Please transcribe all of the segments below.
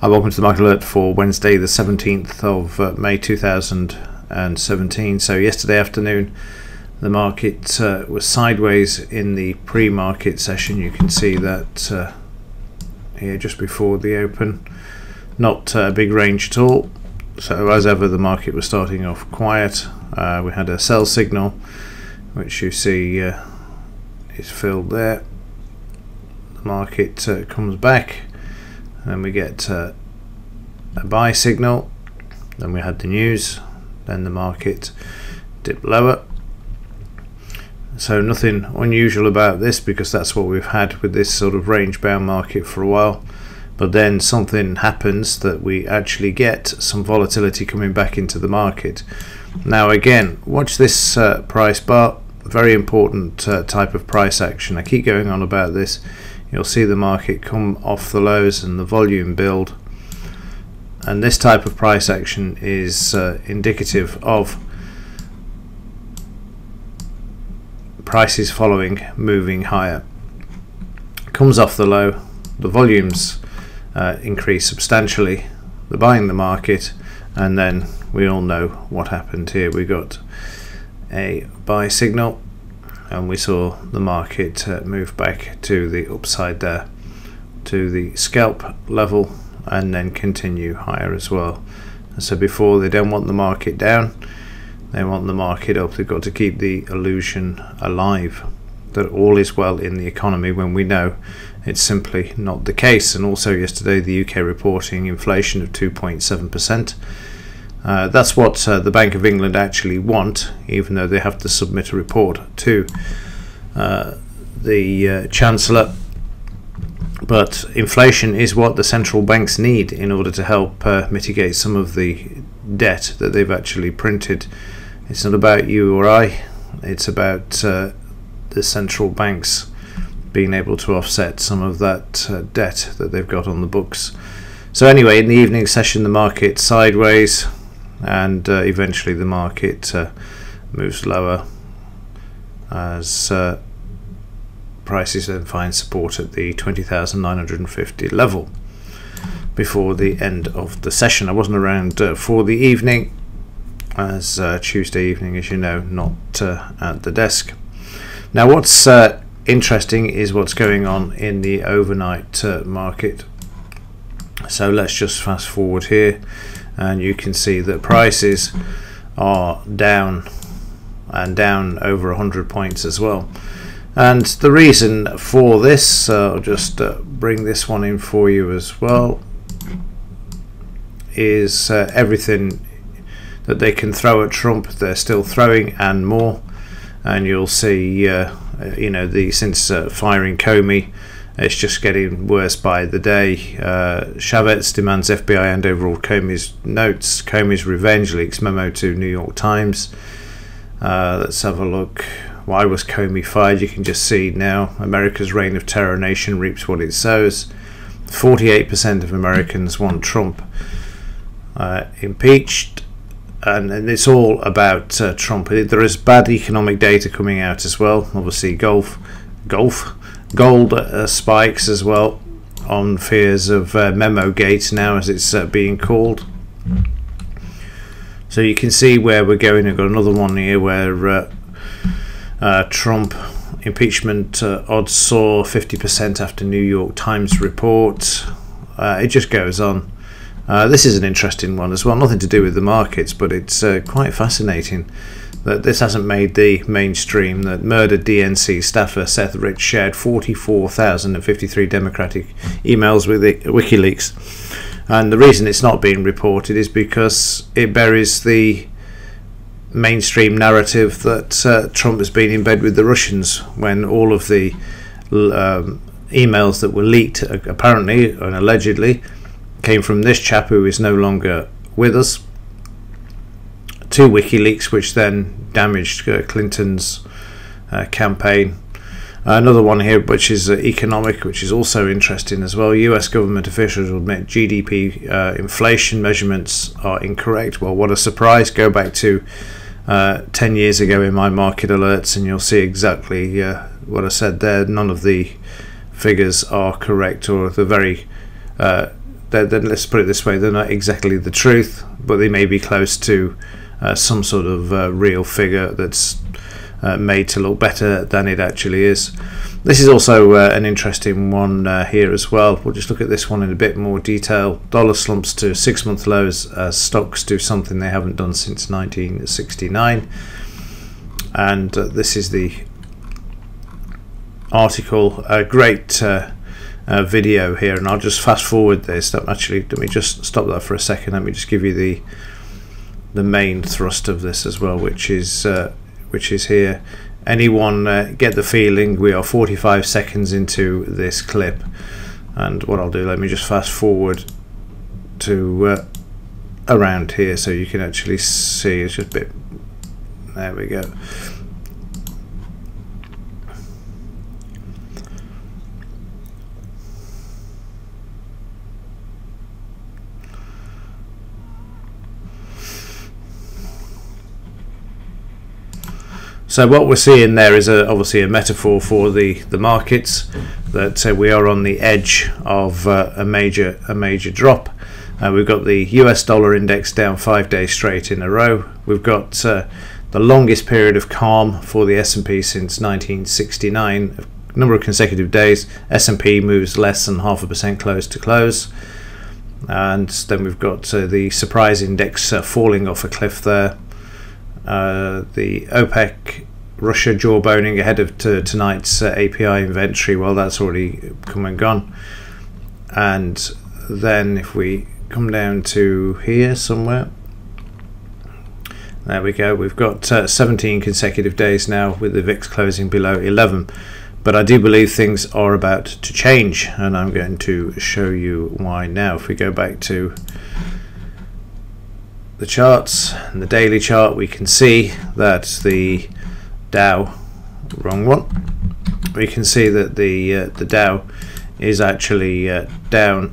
Welcome to the market alert for Wednesday the 17th of May 2017. So yesterday afternoon the market was sideways in the pre-market session. You can see that here just before the open, not a big range at all. So as ever the market was starting off quiet. We had a sell signal which you see is filled there. The market comes back and we get a buy signal, then we had the news, then the market dipped lower. So nothing unusual about this, because that's what we've had with this sort of range bound market for a while. But then something happens that we actually get some volatility coming back into the market. Now again, watch this price bar, very important type of price action. I keep going on about this. You'll see the market come off the lows and the volume build, and this type of price action is indicative of prices following moving higher. Comes off the low, the volumes increase substantially, they're buying the market, and then we all know what happened here. We got a buy signal and we saw the market move back to the upside there, to the scalp level, and then continue higher as well. So before, they don't want the market down, they want the market up. They've got to keep the illusion alive that all is well in the economy, when we know it's simply not the case. And also yesterday the UK reporting inflation of 2.7%. That's what the Bank of England actually want, even though they have to submit a report to the Chancellor. But inflation is what the central banks need in order to help mitigate some of the debt that they've actually printed. It's not about you or I, it's about the central banks being able to offset some of that debt that they've got on the books. So anyway, in the evening session the market sideways, and eventually the market moves lower as prices then find support at the 20,950 level before the end of the session. I wasn't around for the evening, as Tuesday evening, as you know, not at the desk. Now what's interesting is what's going on in the overnight market. So let's just fast forward here, and you can see that prices are down, and down over 100 points as well. And the reason for this, I'll just bring this one in for you as well, is everything that they can throw at Trump they're still throwing and more. And you'll see you know, since firing Comey, it's just getting worse by the day. Chavez demands FBI hand over all Comey's notes. Comey's revenge leaks memo to New York Times. Let's have a look. Why was Comey fired? You can just see now. America's reign of terror nation reaps what it sows. 48% of Americans want Trump impeached. And it's all about Trump. There is bad economic data coming out as well. Obviously gold spikes as well, on fears of memo gate now, as it's being called. So you can see where we're going. I've got another one here where Trump impeachment odds soar 50% after New York Times report. It just goes on. This is an interesting one as well, nothing to do with the markets, but it's quite fascinating that this hasn't made the mainstream. That murdered DNC staffer Seth Rich shared 44,053 Democratic emails with WikiLeaks, and the reason it's not being reported is because it buries the mainstream narrative that Trump has been in bed with the Russians, when all of the emails that were leaked apparently and allegedly came from this chap who is no longer with us, to WikiLeaks, which then damaged Clinton's campaign. Another one here which is economic, which is also interesting as well. US government officials admit GDP inflation measurements are incorrect. Well, what a surprise. Go back to 10 years ago in my market alerts and you'll see exactly what I said there. None of the figures are correct, or they're let's put it this way, they're not exactly the truth, but they may be close to some sort of real figure that's made to look better than it actually is. This is also an interesting one here as well. We'll just look at this one in a bit more detail. Dollar slumps to 6-month lows as stocks do something they haven't done since 1969. And this is the article. A great video here, and I'll just fast forward this. Let me just stop that for a second. Let me just give you the main thrust of this as well, which is here. Anyone get the feeling? We are 45 seconds into this clip, and what I'll do, let me just fast forward to around here so you can actually see. It's just a bit, there we go. So what we're seeing there is obviously a metaphor for the markets, that we are on the edge of a major drop. We've got the US dollar index down 5 days straight in a row. We've got the longest period of calm for the S&P since 1969, a number of consecutive days. S&P moves less than 0.5% close to close, and then we've got the surprise index falling off a cliff there. The OPEC Russia jawboning ahead of tonight's API inventory, well, that's already come and gone. And then if we come down to here somewhere, there we go, we've got 17 consecutive days now with the VIX closing below 11. But I do believe things are about to change, and I'm going to show you why now. If we go back to the charts and the daily chart, we can see that the Dow, wrong one, we can see that the Dow is actually down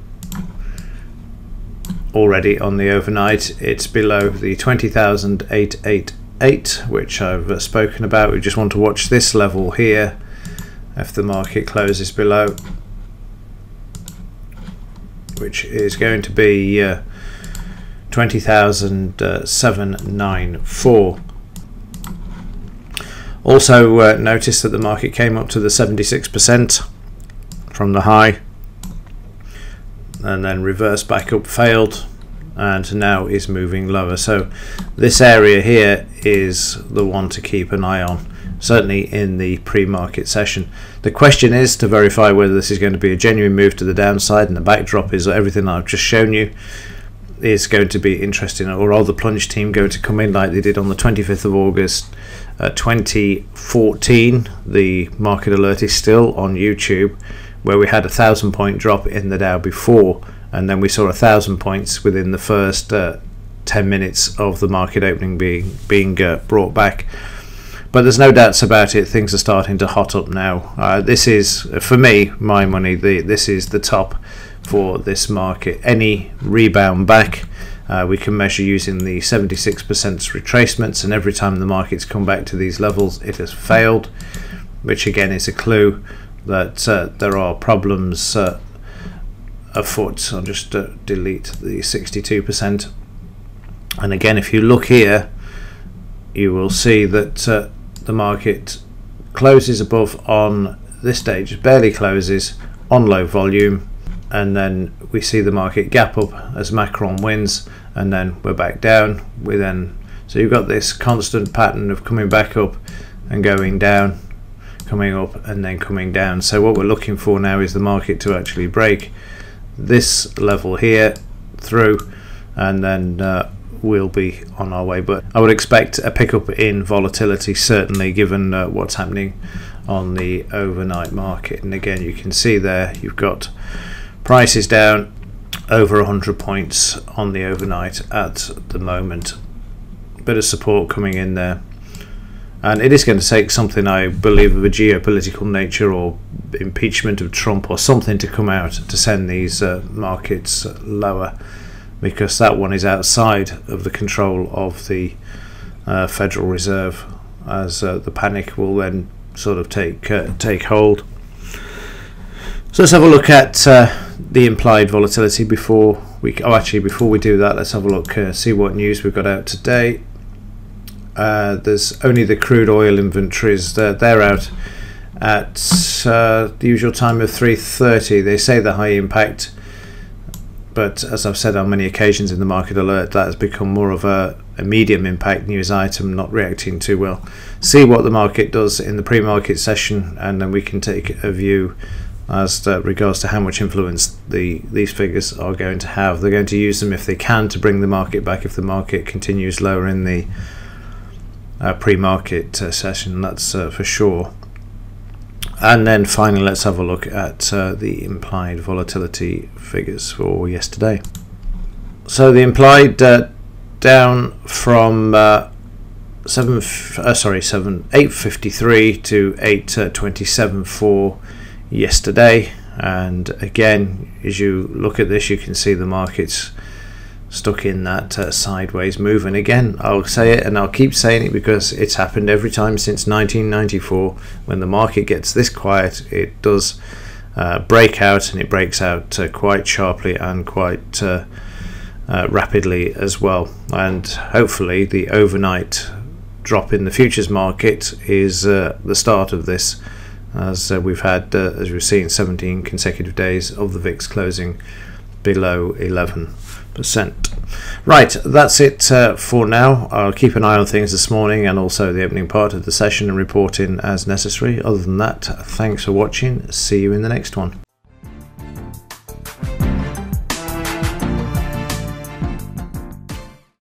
already on the overnight. It's below the 20,888, which I've spoken about. We just want to watch this level here if the market closes below, which is going to be 20,794. Also notice that the market came up to the 76% from the high and then reversed back up, failed, and now is moving lower. So this area here is the one to keep an eye on, certainly in the pre-market session. The question is to verify whether this is going to be a genuine move to the downside, and the backdrop is everything I've just shown you is going to be interesting. Or are the plunge team going to come in like they did on the 25th of August 2014? The market alert is still on YouTube, where we had a 1,000-point drop in the Dow before, and then we saw 1,000 points within the first 10 minutes of the market opening being brought back. But there's no doubts about it, things are starting to hot up now. This is, for me, my money, this is the top for this market. Any rebound back we can measure using the 76% retracements, and every time the market's come back to these levels it has failed, which again is a clue that there are problems afoot. I'll just delete the 62%, and again if you look here you will see that the market closes above on this stage, barely closes on low volume, and then we see the market gap up as Macron wins, and then we're back down. So you've got this constant pattern of coming back up and going down, coming up and then coming down. So what we're looking for now is the market to actually break this level here through, and then we'll be on our way. But I would expect a pickup in volatility, certainly, given what's happening on the overnight market. And again, you can see there you've got prices down over 100 points on the overnight at the moment. Bit of support coming in there, and it is going to take something, I believe, of a geopolitical nature or impeachment of Trump or something to come out to send these markets lower, because that one is outside of the control of the Federal Reserve, as the panic will then sort of take hold. So let's have a look at the implied volatility before we do that, let's have a look, see what news we've got out today. There's only the crude oil inventories. They're out at the usual time of 3:30. They say the high impact, but as I've said on many occasions in the market alert, that has become more of a medium impact news item, not reacting too well. See what the market does in the pre-market session, and then we can take a view as to regards to how much influence these figures are going to have. They're going to use them if they can to bring the market back if the market continues lower in the pre-market session, that's for sure. And then finally, let's have a look at the implied volatility figures for yesterday. So the implied down from 853 to 827 for yesterday. And again, as you look at this, you can see the market's stuck in that sideways move. And again, I'll say it and I'll keep saying it because it's happened every time since 1994. When the market gets this quiet, it does break out, and it breaks out quite sharply and quite rapidly as well. And hopefully the overnight drop in the futures market is the start of this, as we've had, as we've seen, 17 consecutive days of the VIX closing below 11%. Right, that's it for now. I'll keep an eye on things this morning and also the opening part of the session and report in as necessary. Other than that, thanks for watching. See you in the next one.